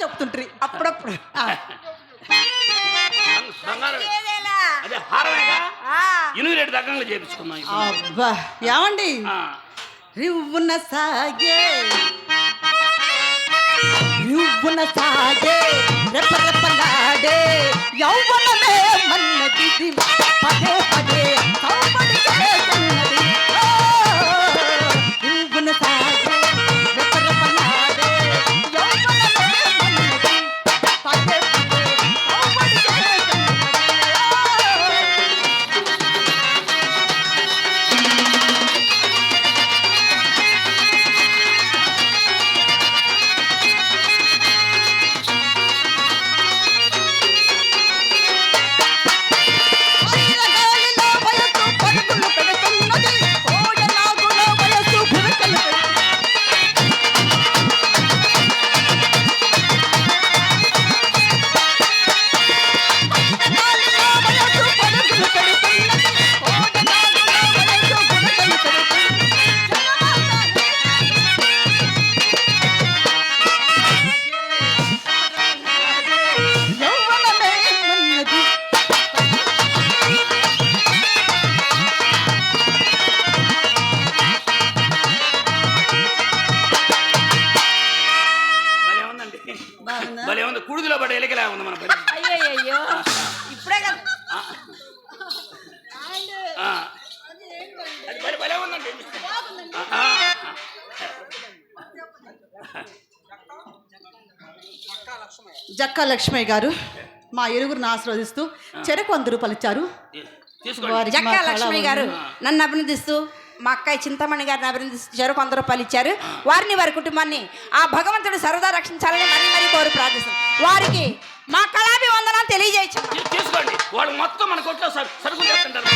చెప్తుంటారు అప్పుడప్పుడు. బంగారం అదే హారమేగా ఇనుగు రేటు దగ్గరలో చేపించుకున్నాం. అబ్బా ఏమండి రివ్వున సాగే రివ్వున సాగే రెప్పరెప్పలాడే యౌవనమే మన్నది పదే పదే కౌపడి చేస్తున్నది. రివ్వున సాగే రెప్పరెప్పలాడే యౌవనమే మన్నది పదే పదే కౌపడి చేస్తున్నది. భలే ఉంది. కుడుదులో పడి ఎలికలా ఉంది మన పని. అయ్యో ఇప్పుడే కదా అది భలే ఉందండి. జక్కా లక్ష్మయ్య గారు మా ఇరుగురిని ఆశీర్వదిస్తూ చెరకు 100 రూపాయలు ఇచ్చారు. జక్కా లక్ష్మి గారు నన్ను అభినందిస్తూ మా అక్కయ్య చింతమణి గారిని అభినందిస్తూ చెరకు 100 రూపాయలు ఇచ్చారు. వారిని వారి కుటుంబాన్ని ఆ భగవంతుడు సరదా రక్షించాలని మరీ మరీ కోరి ప్రార్థిస్తాం. వారికి మా కళాభివందనాలు తెలియజేయచ్చు. తీసుకోండి. వాళ్ళు మొత్తం మన కొట్లో సరుకులు చేస్తుంటారు.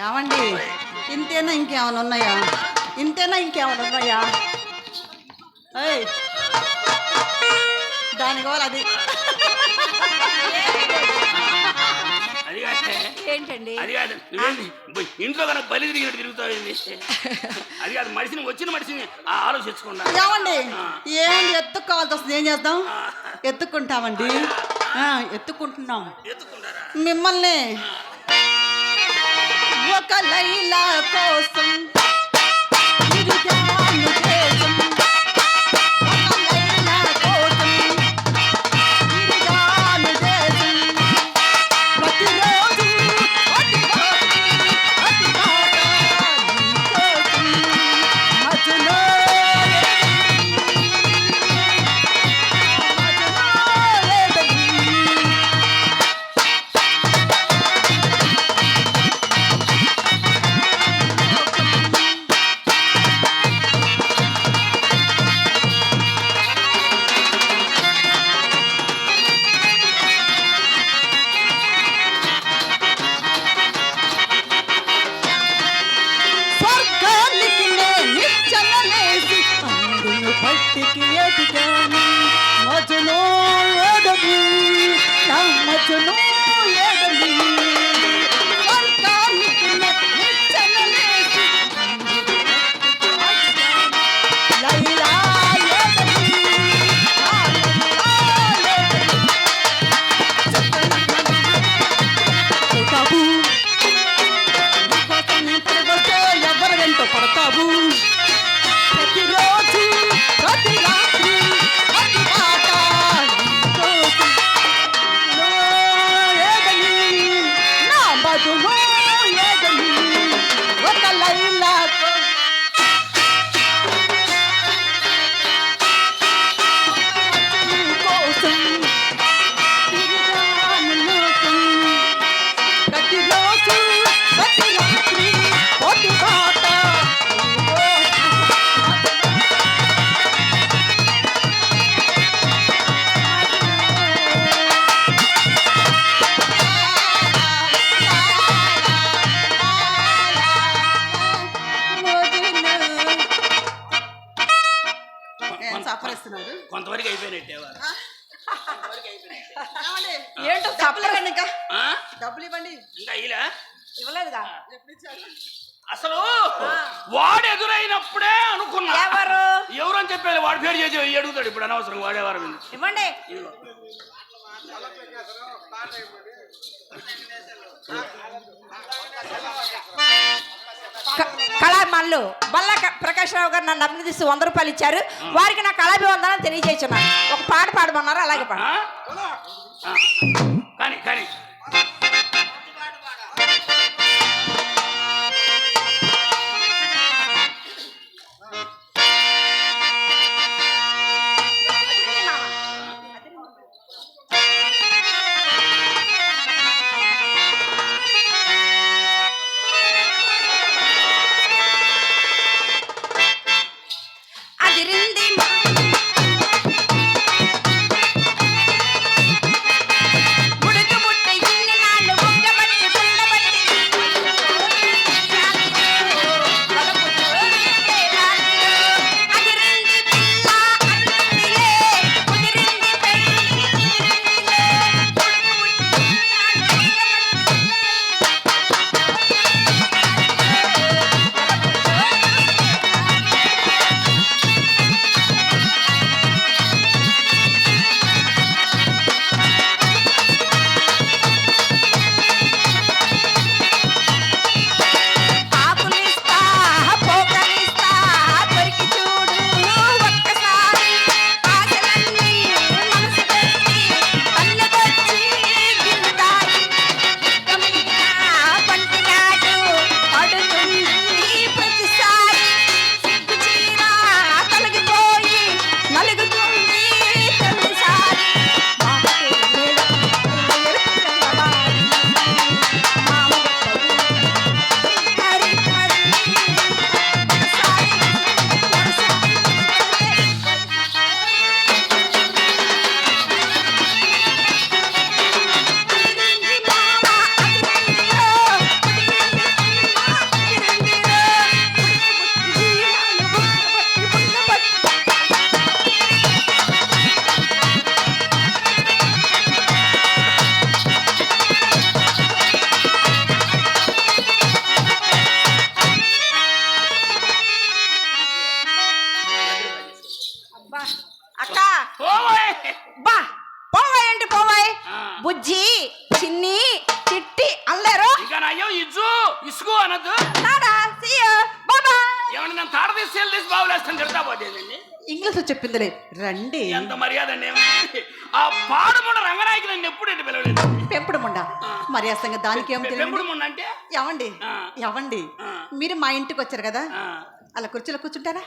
ఏమండి ఇంతేనా ఇంకేమైనా ఉన్నాయా? ఇంతేనా ఇంకేమైనా ఉన్నాయా? దాని కావాలి అది ఏంటండి అది కాదు. ఇంట్లో కనుక బలి తిరిగినట్టు తిరుగుతావు. అది కాదు. మనిషిని వచ్చిన మనిషిని ఆలోచించకుండా. ఏమండి ఏమండి ఎత్తుక్కోవాల్సి వస్తుంది. ఏం చేద్దాం? ఎత్తుక్కుంటామండి. ఎత్తుక్కుంటున్నాం మిమ్మల్ని. ఒక లైలా కోసం కొంతవరకు అయిపోయినట్టే. ఏంటో చెప్పలేండి. ఇంకా డబ్బులు ఇవ్వండి. ఇంకా ఇలా ఇవ్వలేదుగా. అసలు వాడు ఎదురైనప్పుడే అనుకున్నా ఎవరు అని చెప్పారు. వాడి పేరు చేసి అడుగుతాడు ఇప్పుడు అనవసరం వాడేవారు. ఇవ్వండి. కళామల్లు బల్ల ప్రకాశ్రావు గారు నన్ను అభినందిస్తూ 100 రూపాయలు ఇచ్చారు. వారికి నా కళాభివందనాలు తెలియజేస్తున్నాను. ఒక పాట పాడమన్నారు, అలాగే పాడు. కానీ కానీ అక్క బా పోవాయి అంటే పోవాయి. బుజ్జి చిన్ని చిట్టి అల్లేరు ఇసుకు అనద్దు. ఏమన్నా నేను తాడ తీసి బాగులేస్తాను తిడతా పోతేండి. ఇంగ్లీష్ చెప్పిందిలే రండి. ఎంత మర్యాద అండి. ఆ పాడుముండ రంగనాయకి నన్ను ఎప్పుడు ఏంటి పిలవలేదు. పెంపుడు ముండ మర్యాదంగా దానికి ఏం పెంపుడు ముండ అంటే ఎవండి ఎవండి మీరు మా ఇంటికి వచ్చారు కదా, అలా కుర్చీలో కూర్చుంటారా?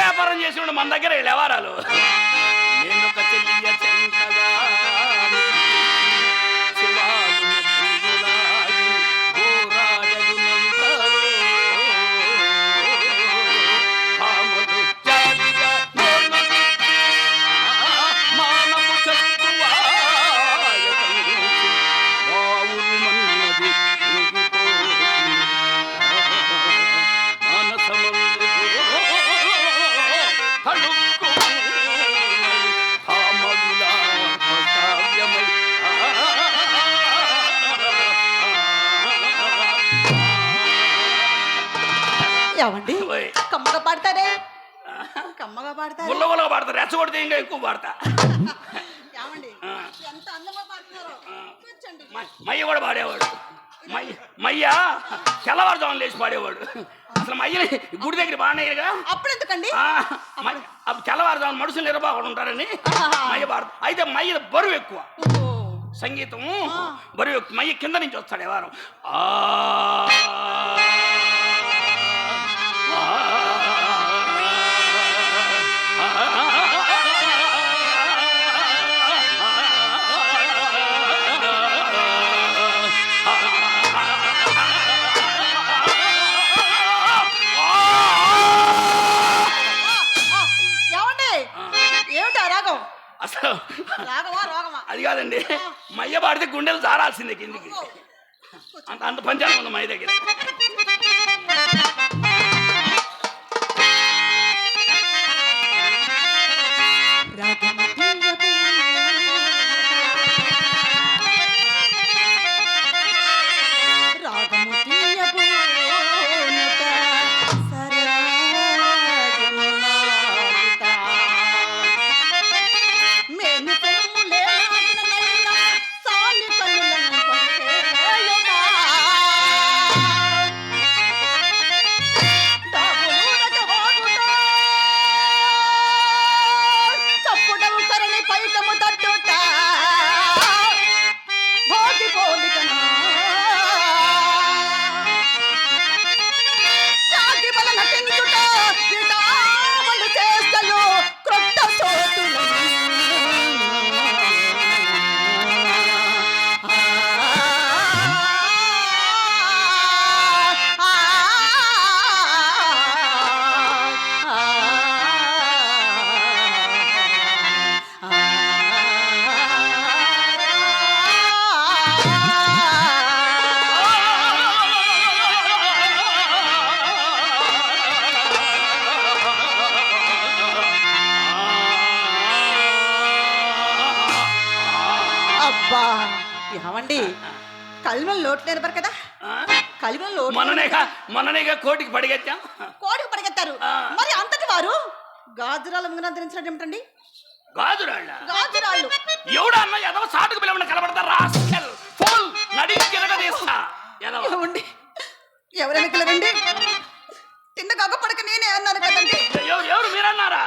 వ్యాపారం చేసిన మన దగ్గర వ్యవహారాలు. నేను ఒక చెల్లియ చెంతగా ఏమండి కమ్మగా పాడతారే? కమ్మగా పాడతారు, గుల్లగుల్లగా పాడతారు, రెచ్చగొడితే ఇంకా ఎక్కువ పాడతా. ఏమండి ఎంత అందంగా పాడుతున్నారో. కూర్చోండి. మయ్య కూడా పాడేవాడు. మయ్య తెల్లవారుజామున లేచి పాడేవాడు. అసలు మయ్యని గుడి దగ్గర బాగున్నాయిగా. అప్పుడు ఎందుకండి? అప్పుడు తెల్లవారుజామున మనుషులు నిరబాకుండా ఉంటారని మయ్య పాడు. అయితే మయ్య బరువు ఎక్కువ, సంగీతం బరువు ఎక్కువ. మయ్య కింద నుంచి వస్తాడు ఎవరు. రాగం అసలు రాగమా రోగమా అది కాదండి, మయ్య పాడితే గుండెలు జారాల్సిందే కిందికి. అంత అంత పంచాంగం ఉంది మయ్య దగ్గర. ఏమండి కలిమలు లోటు నేర్పరు కదా, కలిమలు లోటు మొన్ననేగా కోటికి పడిగెత్తాం. కోడికి పరిగెత్తారు. మరి అంతటి వారు గాజురాలు ముందు ధరించడం ఏమిటండి? గాజురాళ్ళ గాజురాళ్ళు ఎవడా అన్న ఎదవ సాటుకు పిలవని కనబడతారా? నడిస్తా ఏమండి ఎవరైనా పిలవండి, తిన్న గొప్పడక నేనే అన్నాను కదండి. ఎవరు మీరన్నారా?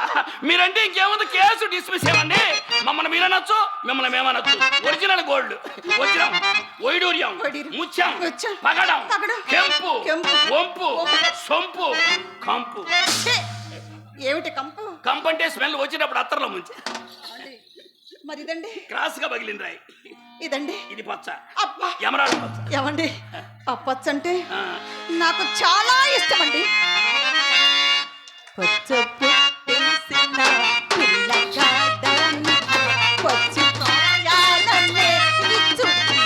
మీరంటే ఇంకేముంది, కేసు డిస్మిస్ ఏమండి. మమ్మల్ని మీరనొచ్చు, మిమ్మల్ని మేమనొచ్చు. ఒరిజినల్ గోల్డ్, వజ్రం, వైడూర్యం, ముత్యం, పగడం, కెంపు, వంపు, సొంపు, కంపు. ఏమిటి కంపు? కంపు అంటే స్మెల్ వచ్చేటప్పుడు అత్తర్లో ముంచి. మరి ఇదండి క్రాస్ గా పగిలింది రాయి. ఇదండి ఇది పచ్చ, అబ్బా ఎమరాల్డ్ పచ్చ. ఏమండి ఆ పచ్చ అంటే నాకు చాలా ఇష్టం అండి. పచ్చ పుట్టేసిన పిల్లగాడని పచ్చి కాయాలనే ఇచ్చుకుంటాను.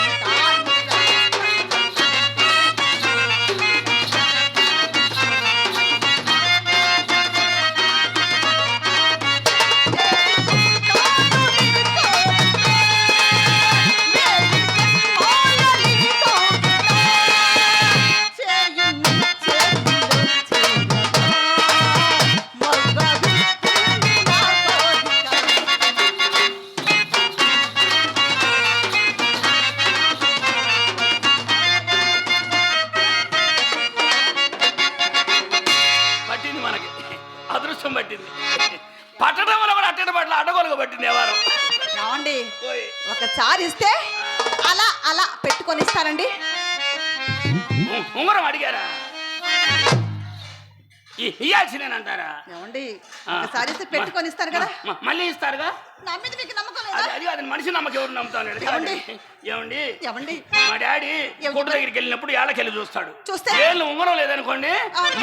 పట్టడం వల్ల కూడా అట్టడి పట్ల అడ్డగోలుగా పట్టింది ఎవరు. ఏమండి ఒకసారి ఇస్తే అలా అలా పెట్టుకొని ఇస్తారండి. ఉంగరం అడిగారా? ఇయ్యాల్సినేనంటారా? ఏమండి ఒకసారి ఇస్తే పెట్టుకొని ఇస్తారు కదా, మళ్ళీ ఇస్తారుగా. నా మీద మీకు నమ్మకం అది అది మనిషి నమ్మకం ఎవరు నమ్ముతాను. ఏమండి ఏమండి మా డాడీ కొట్టు దగ్గరికి వెళ్ళినప్పుడు ఏళ్ళకెళ్ళి చూస్తాడు. చూస్తే ఏళ్ళు ఉంగరం లేదనుకోండి,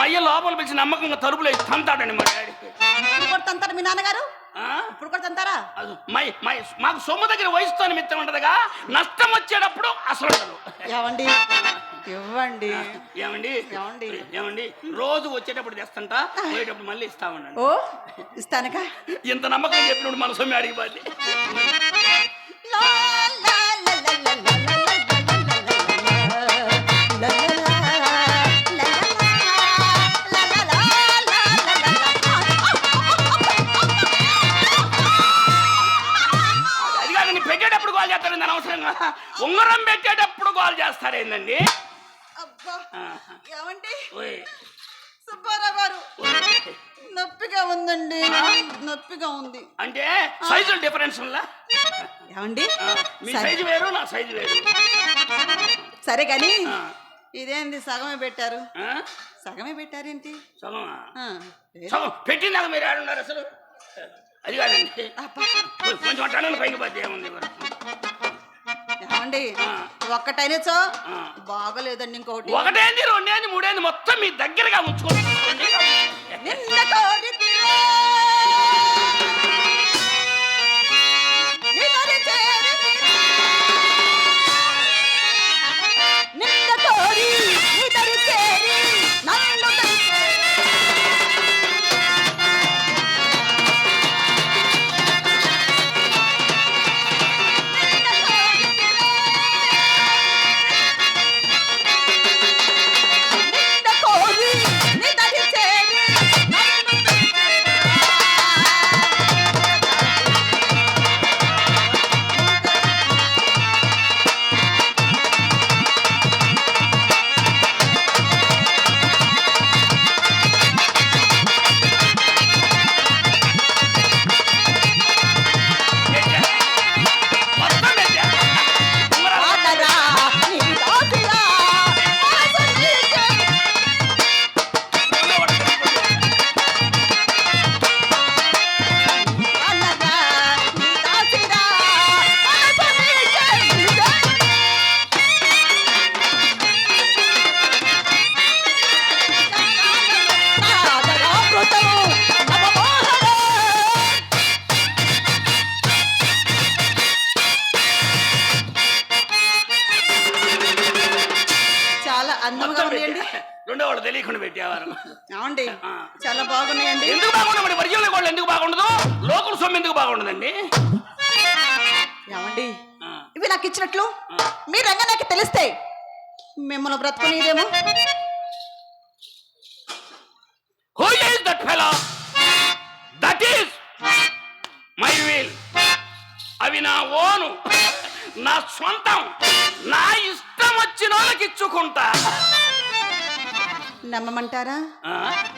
మయ్య లోపల పిలిచి నమ్మకంగా తలుపులో తంతాడండి మా డాడీ. ఇప్పుడు కూడా తంతారు మీ నాన్నగారు? ఇప్పుడు కూడా తంతారా? మాకు సొమ్ము దగ్గర వయసుతో నిమిత్తం ఉంటదిగా, నష్టం వచ్చేటప్పుడు అసలు ఏమండి ఇవ్వండి. ఏమండి ఏమండి ఏమండి రోజు వచ్చేటప్పుడు తెస్తంట, పోయేటప్పుడు మళ్ళీ ఇస్తామన్నాడు. ఓ ఇస్తానుగా. ఇంత నమ్మకం చెప్పినప్పుడు మన సొమ్ము అడిగిపోద్ది. అది కాదు, పెట్టేటప్పుడు కాల్ చేస్తారు అనవసరంగా. ఉంగరం పెట్టేటప్పుడు కాల్ చేస్తారేందండి? ఏమండి సుబ్బారావు గారు నొప్పిగా ఉందండి, నొప్పిగా ఉంది. అంటే సైజుల డిఫరెన్స్ ఉందా? ఏమండి మీ సైజు వేరు, నా సైజు వేరు. సరే కానీ ఇదేంది సగమే పెట్టారు? సగమే పెట్టారేంటి? సగమా? సగం పెట్టిందాక మీరు ఆడున్నారు అసలు. అది కాదండి, కొంచెం అట్లా పైకి పోతే ఏముంది. ఏమండి ఒక్కటైనచో బాగలేదండి, ఇంకోటి ఒకటేంది, రెండేంది, మూడేంది మొత్తం మీ దగ్గరగా ఉంచుకోండి. తెలియకుండా పెట్టేవారు. ఏమండి ఆ. చాలా బాగున్నాయండి. ఎందుకు బాగుండదు మరి ఒరిజినల్ గోల్డ్ ఎందుకు బాగుండదు? లోకల్ సొమ్ము ఎందుకు బాగుండదండి? ఏమండి ఆ. ఇవి నాకు ఇచ్చినట్లు మీ రంగనాకి తెలిస్తే మిమ్మల్ని బ్రతుకునేదేమో. Who is that fellow? That is my will. అవి నా ఓను, నా సొంతం, నా ఇష్టం వచ్చిన వాళ్ళకి ఇచ్చుకుంటా. నమ్మమంటారా? ఆ?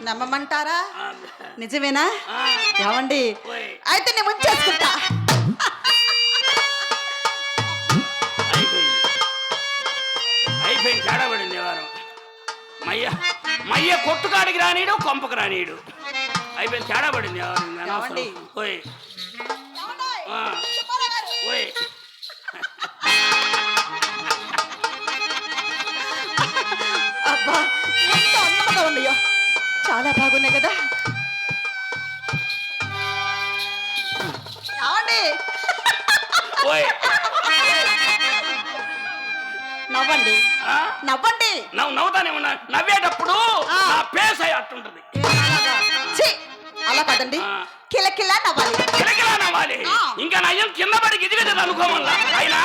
నమ్మమంటారా? ఆ. నిజమేనా? ఆ. ఏమండి ఓయ్. అయితే నేను ఉంచేసుకుంటా. అయిపోయింది అయిపోయింది తేడా పడింది వారం. మయ్య కొట్టుకాడికి రానీడు, కొంపకు రానీడు. అయిపోయింది తేడా పడింది ఏమండి? ఓయ్ ఆ. ఓయ్ అబ్బా ఎంత అందంగా ఉన్నాయో, చాలా బాగున్నాయి కదా. ఏమండి ఓయ్ నవ్వండి ఆ? నవ్వండి. నవ్వుతానే ఉన్నా. నవ్వేటప్పుడు ఆ. నా పేస్ అయి అట్టుంటది. ఛీ, అలా కాదండి, ఆ. కిలకిలా నవ్వాలి. కిలకిలా నవ్వాలి. ఆ. ఇంకా నయ్యం కింద పడి గిదిగిది అనుకోమల్లా. అయినా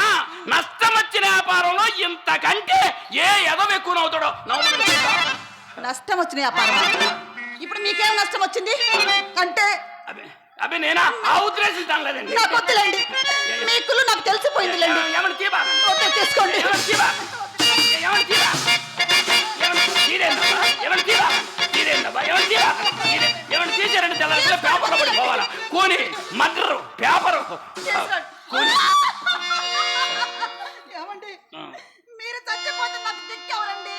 నష్టం వచ్చిన వ్యాపారంలో ఇంతకంటే ఏ ఎదవ ఎక్కువ నవ్వుతాడో నష్టం వచ్చిన వ్యాపారం. ఇప్పుడు మీకేం నష్టం వచ్చింది అంటే అబ్బే నేనా ఆ ఉద్దేశం తనలేదండి. నాకు వద్దులేండి, మీ కులు నాకు తెలిసిపోయిందిలేండి. ఏమని తీబా వద్దు, తీసుకోండి. ఏమని తీబా ఏమని తీబా తీరేందబ్బా ఏమని తీబా తీరేందబ్బా ఏమని తీబా ఏమని తీసారంటే తెల్లారి పేపర్లో పడిపోవాలా. కూని మర్డరు పేపరు కూని. ఏమండి మీరు చచ్చిపోతే నాకు దిక్కెవరండి?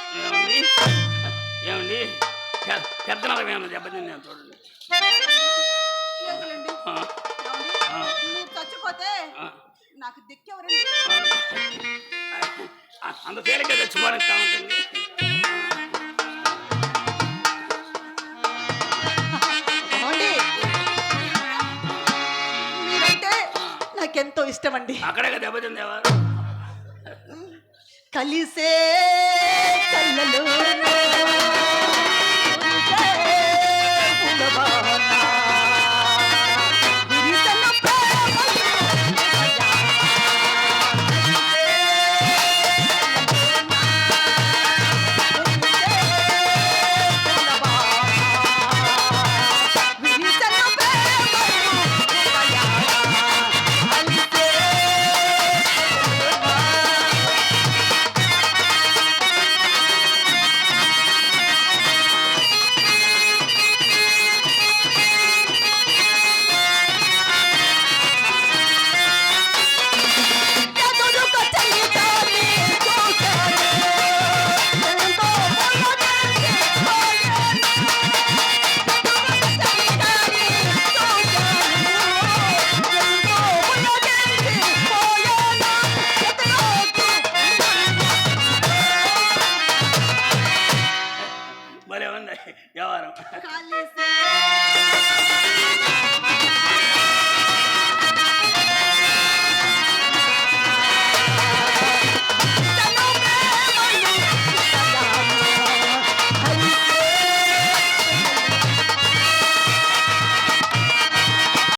ఏమండి పెద్దనరం ఏమన్నా దెబ్బతింది చూడండి. లేదులేండి. ఆ. ఏమండి? ఆ. మీరు చచ్చిపోతే ఆ. నాకు దిక్కెవరండి? అంత తేలిక తెచ్చుకోనిస్తా ఉంటుంది. ఏమండి మీరంటే నాకెంతో ఇష్టం అండి. అక్కడే దెబ్బతిందేవా. కలిసే కళ్ళలో భలే ఉంది వ్యవహారం. కలిసే